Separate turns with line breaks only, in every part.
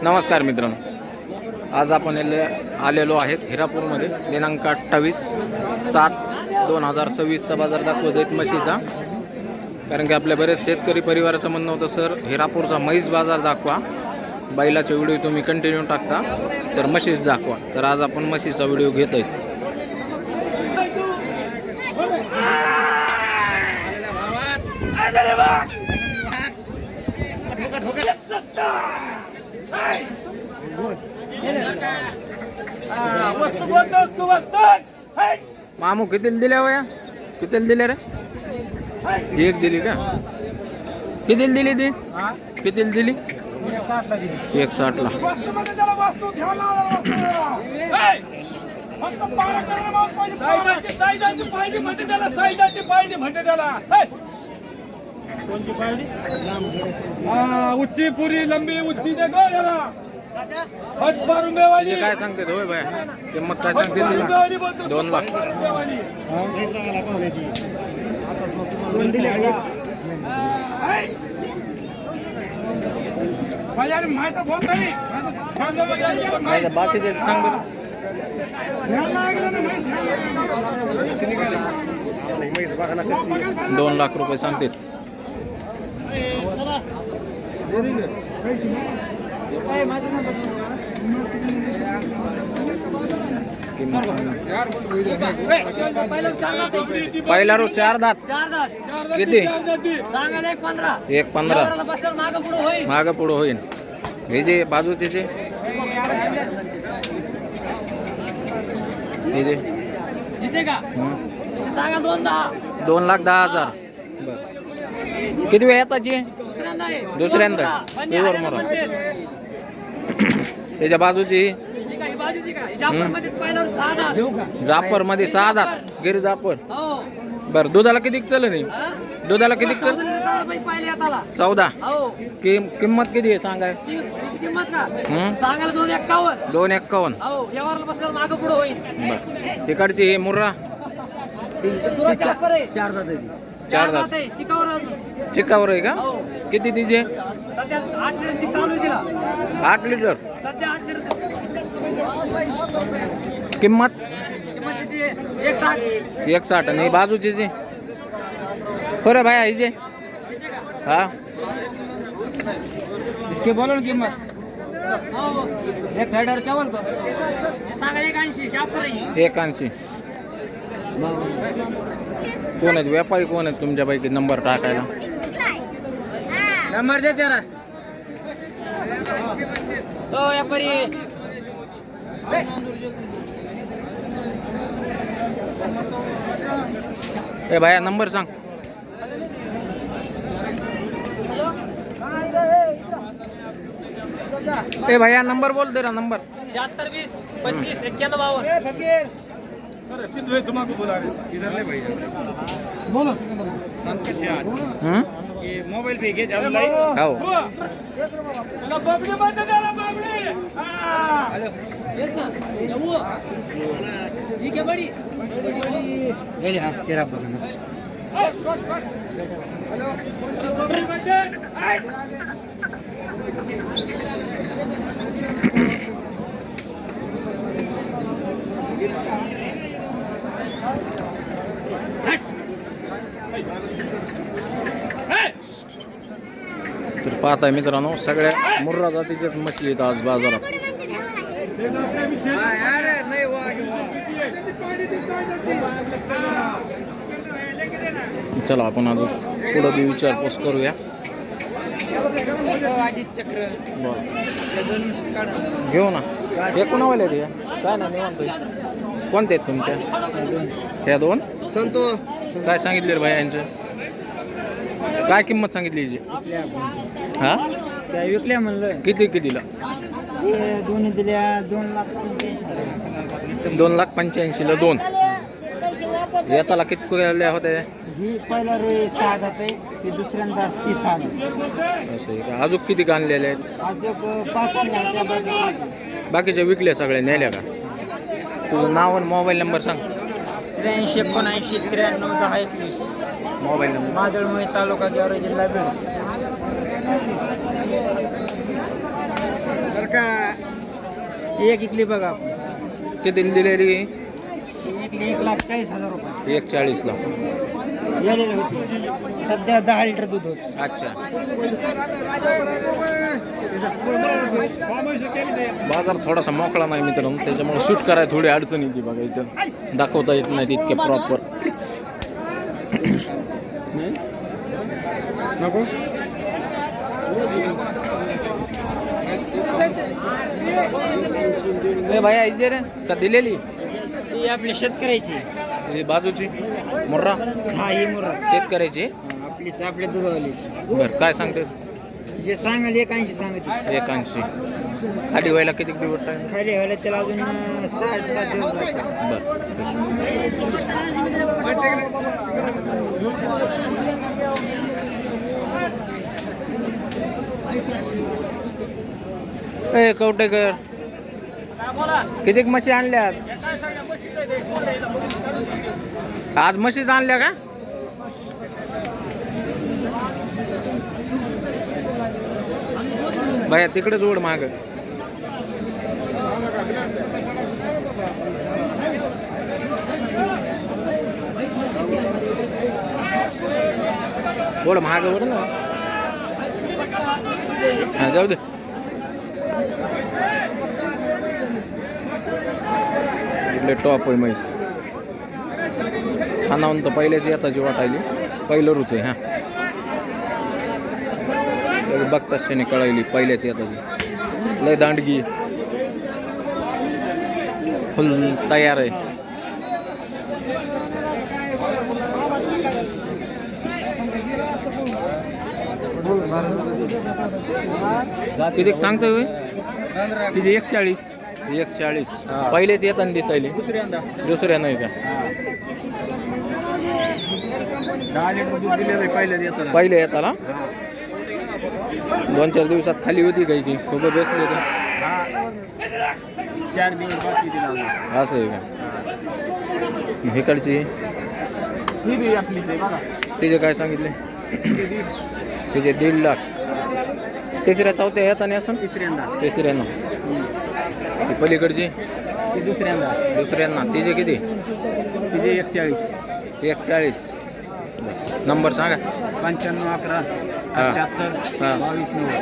नमस्कार मित्रांनो, आज आपण आलेलो आहेत हिरापूरमध्ये दिनांक 28/7/2026चा बाजार दाखवत आहेत म्हशीचा. कारण की आपल्या बरेच शेतकरी परिवाराचं म्हणणं होतं, सर हिरापूरचा म्हैस बाजार दाखवा, बैलाचे व्हिडिओ तुम्ही कंटिन्यू टाकता तर म्हशीच दाखवा. तर आज आपण म्हशीचा व्हिडिओ घेत आहेत. मामू कितीला दिल्या वया? कितीला दिल्या रे? एक दिली का? कितीला दिली ती? कितीला दिली? 160ला.
उच्ची पुरी लंबी उच्ची देखो जरा
काय सांगते होय बाय? किंमत काय सांगते? 2 लाख. बाकीचे सांग बरं. 2 लाख रुपये सांगते. पहिला रो 4 दात. किती? 1.15. माग पुढं होईल. हे जे बाजूचे जे हे जे 2,10,000. बर, किती वेळ येताची? दुसऱ्यांदा. प्युअर मोरा. त्याच्या बाजूची जापर मध्ये 6 दात. गिर जापर. बर, दुधाला किती चल नाही? दुधाला किती चल? 14. किंमत किती आहे सांगाय? 2,51. तिकडची हे मुर्रा 4 दात. चिकावर आहे का? किती तिचे? 8 लिटर. किंमत 160. आणि बाजूची जी बरं भाई हिचे? हा,
इसके बोलो ना कीमत. 1,50,000
180. कोण आहेत व्यापारी? कोण आहेत तुमच्यापैकी नंबर टाकायला?
नंबर दे तेरा. तो व्यापारी
ए भाया नंबर सांग. ए भैया नंबर बोल दे ना. नंबर
7620 रशीद भाई तुम्हारा बुला रहे इधर ले भैया. बोलो ये मोबाइल पे के जाओ लाइव.
हो.
बाबड़ी मत देना बाबड़ी. हेलो एक ना वो ये क्या बड़ी ये ले. हां तेरा बोलना. हेलो
तर पाहताय मित्रांनो, सगळ्या मुर्रा जातीच्याच म्हशी आहेत आज बाजारात. चला आपण अजून पुढं बी विचारपूस करूया. घेऊ ना. हे कुणावाले रे? काय ना निवांत. कोणते आहेत तुमच्या? ह्या 2
संतो.
काय सांगितले रे भाई यांचं? काय किंमत सांगितली हिची? हा,
विकल्या म्हणलं.
किती कितीला?
दोन्ही दिल्या
2,85,000ला 2. येताला किती कुठल्या होते?
ही पहिला रे 6 जाते, ती दुसऱ्यांदा 30 आली.
असं आहे का? अजून किती आणलेले आहेत?
अजून 5
बाकीच्या विकल्या सगळ्या नेल्या का? तुझं नाव आणि मोबाईल नंबर सांग.
83
मोबाईल नंबर.
मादळमुळे तालुका गेवराई जिल्हा बीड. एक इकली बघा
किती दिलेली?
इकली 1,40,000 रुपये.
1,40,000
गेलेली होती. सध्या 10 लिटर दूध होत.
अच्छा. बाजार थोडासा मोकळा नाही मित्रांनो, त्याच्यामुळे शूट करायला थोडी अडचण येते बघा. इथं दाखवता येत नाही इतके प्रॉपर.
नको
ए भाई ऐजे रे का दिलेली?
ही आपली शेतकऱ्याची.
ही बाजूची मुर्रा
हा ही मुरा
शेतकऱ्याची.
आपलीच आपल्या दुधावालीची.
बरं काय सांगते?
जे सांगाल 1,80 सांगते.
1,80. खाली व्हायला किती दिवस टाइम?
खाली व्हायला त्याला अजून 6-7 दिवस लागतात.
ए कवटेकर किती म्हशी आणल्यात आज? म्हशीच आणल्या का? बाया तिकडेच ओढ माग. ओढ महाग ओढ ना. हा जाऊ दे. टॉप आहे म्हैस. खानावून तर पहिल्याची येताची वाटायली. पहिलं रुच आहे. हा बघताच त्याने कळायली पहिल्याची येताची. लय दांडगी फुल तयार आहे. किती सांगतोय?
तिथे 1,40.
1,40. पहिलेच येताना दिसायली. दुसऱ्या नाही का?
10 लिटर दूध दिलेलं पहिल्या येताना.
पहिले येताला 2-4 दिवसात खाली होती काही की खूप बसले तर.
4 दिवस बाकी दिला.
असं आहे का? इकडची
ही बी आपलीच आहे बघा.
तिचे काय सांगितले? तिचे 1.5 लाख. तिसऱ्या चौथ्या येताना असं तिसऱ्यांना. ती पलीकडची
ती दुसऱ्यांदा.
तिचे किती?
तिथे 1,40.
1,40. नंबर सांगा.
95 11 78 22 90.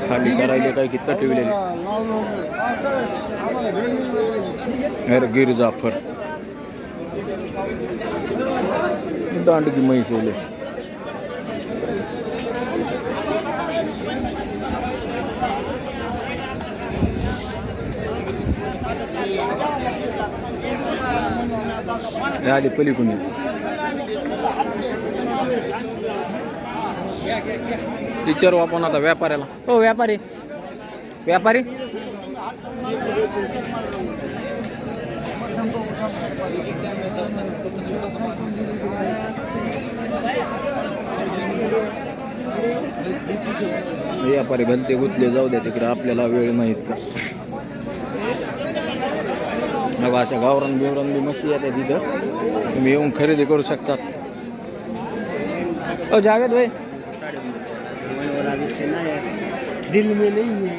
खाली करायले काय किती ठेवलेले. अरे गिर जाफर दांडगी म्हैस होले. आली पलीकडून. विचारू आपण आता व्यापाऱ्याला. हो व्यापारी व्यापारी व्यापारी भलते गुतले जाऊ द्या तिकडे. आपल्याला वेळ नाहीत का? बघा अशा गावरान बिवरान बी म्हशी येतात तिथं. तुम्ही येऊन खरेदी करू शकतात. हो जावेद भाई
दिल में नहीं है.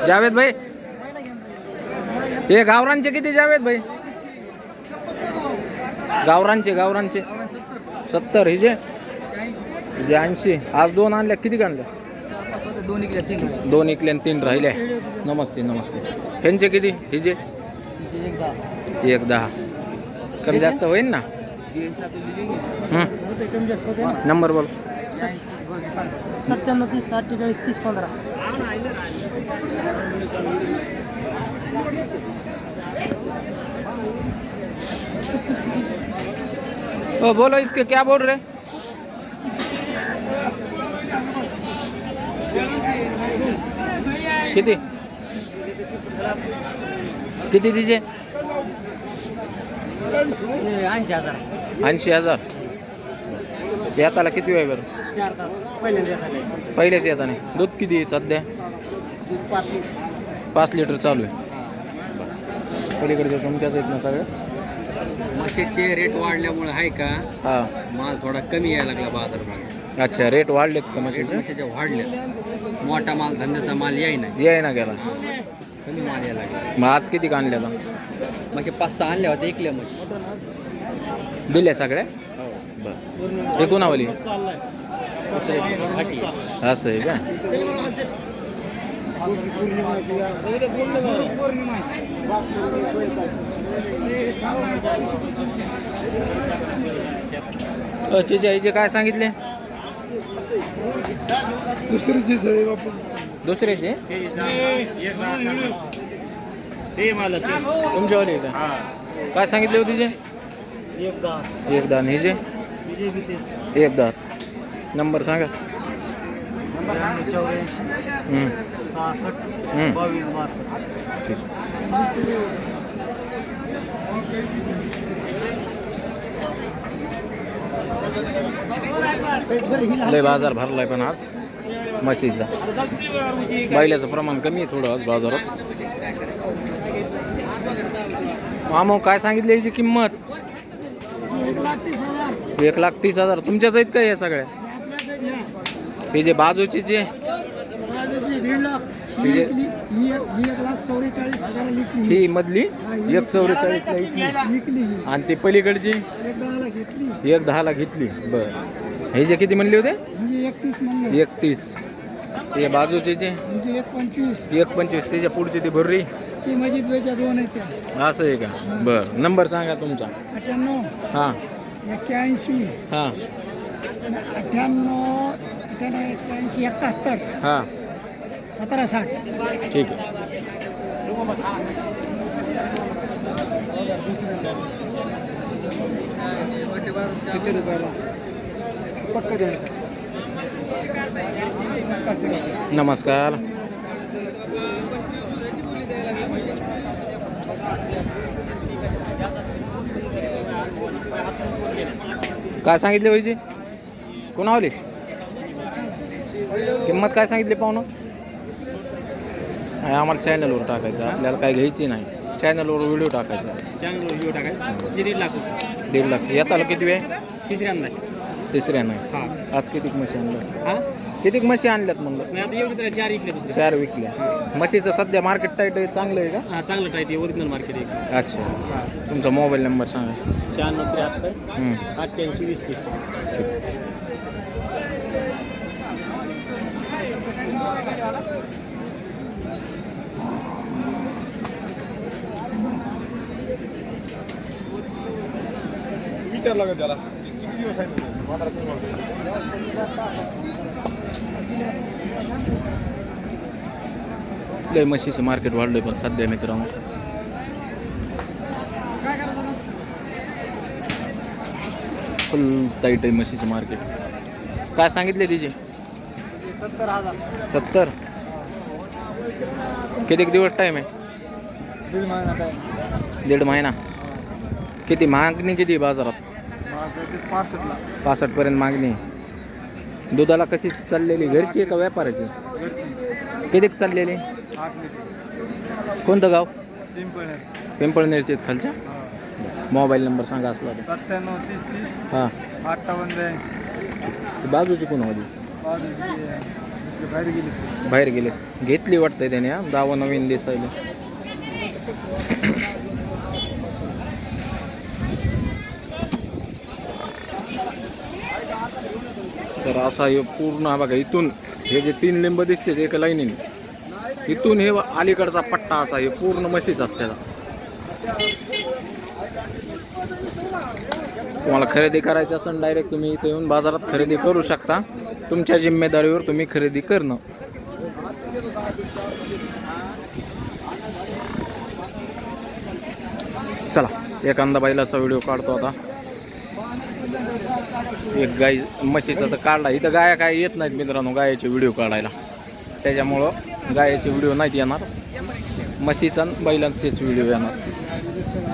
जावेद भाई हे गावरांचे किती जावेद भाई? गावरांचे 70. हिजे 80. आज 2 आणल्या. किती आणल्या? 2 इकले आणि 3 राहिले. नमस्ते. ह्यांचे किती? हिजे 1,10. कमी जास्त होईल ना? नंबर बोल.
97 30 48 30 15.
ओ बोलो इसके क्या बोल रहे? किती? किती तिचे?
80,000.
80,000. येताला किती वेळ बरं?
4 तास पहिल्यांदा झाले.
पहिलेच येताने. दूध किती आहे सध्या? 5 लिटर चालू आहे. पलीकडचे तुमच्याच आहेत ना सगळं?
म्हशीचे रेट वाढल्यामुळे आहे का
हां.
माल थोडा कमी यायला लागला बाजारात.
अच्छा, रेट वाढलेत का म्हशीचे?
म्हशीच्या वाढल्या. मोठा माल धंद्याचा माल याय नाही,
याय ना गेला.
कमी माल यायला लागला.
मग आज किती आणल्याला?
म्हशी 5-6 आणल्या होत्या, ऐकल्या म्हशी.
दिल्या सगळ्या? बरं. हे कोणावली?
दुसऱ्याची घाटी आहे.
असं आहे का? चिचे आईचे काय सांगितले? दुसऱ्याचे तुमच्यावाले का? काय सांगितले होते तिचे? एक दान. हिचे एक दान. नंबर सांगा.
84 66 22 62.
ठीक. लय बाजार भरलाय पण आज म्हशीचा. बैलाचं प्रमाण कमी आहे थोडं आज बाजारात. मामो काय सांगितली याची किंमत? 1,30,000. तुमच्याच आहेत का या सगळ्या? हे जे बाजूचे जे
1,50,000.
हे-
ही 1,44,000 लिखली.
ही मधली 1,44
लिखली.
आणि ती पलीकडची
1,10,000 घेतली.
1,10 घेतली. बरं. हे जे किती म्हणले होते?
म्हणजे 31 म्हणलं.
31. हे बाजूचे जे
म्हणजे 1,25.
1,25. त्याच्या पुढची ती भुर्री
ती मस्जिद बेच्या 2 आहेत त्या.
असं आहे का? बरं. नंबर सांगा तुमचा.
98
हां
81
हां
98 81 71
हां
1760.
ठीक आहे.
किती रुपयाला? पक्का द्या.
नमस्कार. काय सांगितले पाहिजे? कोणावली किंमत काय सांगितली पाहुणं? नाही, आम्हाला चॅनलवर टाकायचं. आपल्याला काय घ्यायची नाही. चॅनलवर व्हिडिओ टाकायचा.
चॅनलवर व्हिडिओ टाकायचा. 1.5 लाख.
1.5 लाख. येताला किती वेळ?
तिसऱ्यांदा.
तिसऱ्या नाही.
हां.
आज किती म्हशी आणल्या?
हां.
किती म्हशी आणल्यात म्हणलं?
नाही आता एवढी तर 4 इकले दुसरे.
4 विकल्या. म्हशीचं सध्या मार्केट टाईट आहे, चांगलं आहे का?
हां, चांगलं टाईट आहे. ओरिजिनल मार्केट आहे.
अच्छा. तुमचा मोबाईल नंबर सांगा.
96
हं.
73 88 20 30.
ठीक.
विचारला का त्याला किती दिवस आहे
लय म्हशीचं मार्केट वाढलंय पण सध्या मित्रांनो. फुल टाईट आहे म्हशीचं मार्केट. काय सांगितले तिचे?
70,000.
70. किती दिवस टाईम आहे?
1.5 महिना टाईम.
1.5 महिना. किती मागणी किती आहे बाजारात?
65ला.
65 पर्यंत मागणी. दुधाला कशी चाललेली? घरची आहे का व्यापाराची?
घरची.
किती चाललेली?
8 लिटर.
कोणतं गाव?
पिंपळनेर.
पिंपळनेरचे आहेत खालच्या. मोबाईल नंबर सांगा असला तर.
97 30 30
हां.
58 82.
बाजूची कोण होती?
बाहेर गेली.
बाहेर गेले. घेतली वाटतंय त्याने. हा, दावा नवीन दिसायला. तर असा हे पूर्ण हा बघा, इथून हे जे 3 लिंब दिसते एका लाईनीने, इथून हे अलीकडचा पट्टा असा हे पूर्ण म्हशीच असते. तुम्हाला खरेदी करायची असेल डायरेक्ट तुम्ही इथे येऊन बाजारात खरेदी करू शकता. तुमच्या जिम्मेदारीवर तुम्ही खरेदी करणं. चला एखादा बैलाचा व्हिडिओ काढतो आता. एक गाय म्हशीचा तर काढला. इथं गाया काय येत नाहीत मित्रांनो गायाचे व्हिडिओ काढायला, त्याच्यामुळं गायाचे व्हिडिओ नाहीत येणार. म्हशीचा आणि बैलांचेच व्हिडिओ येणार.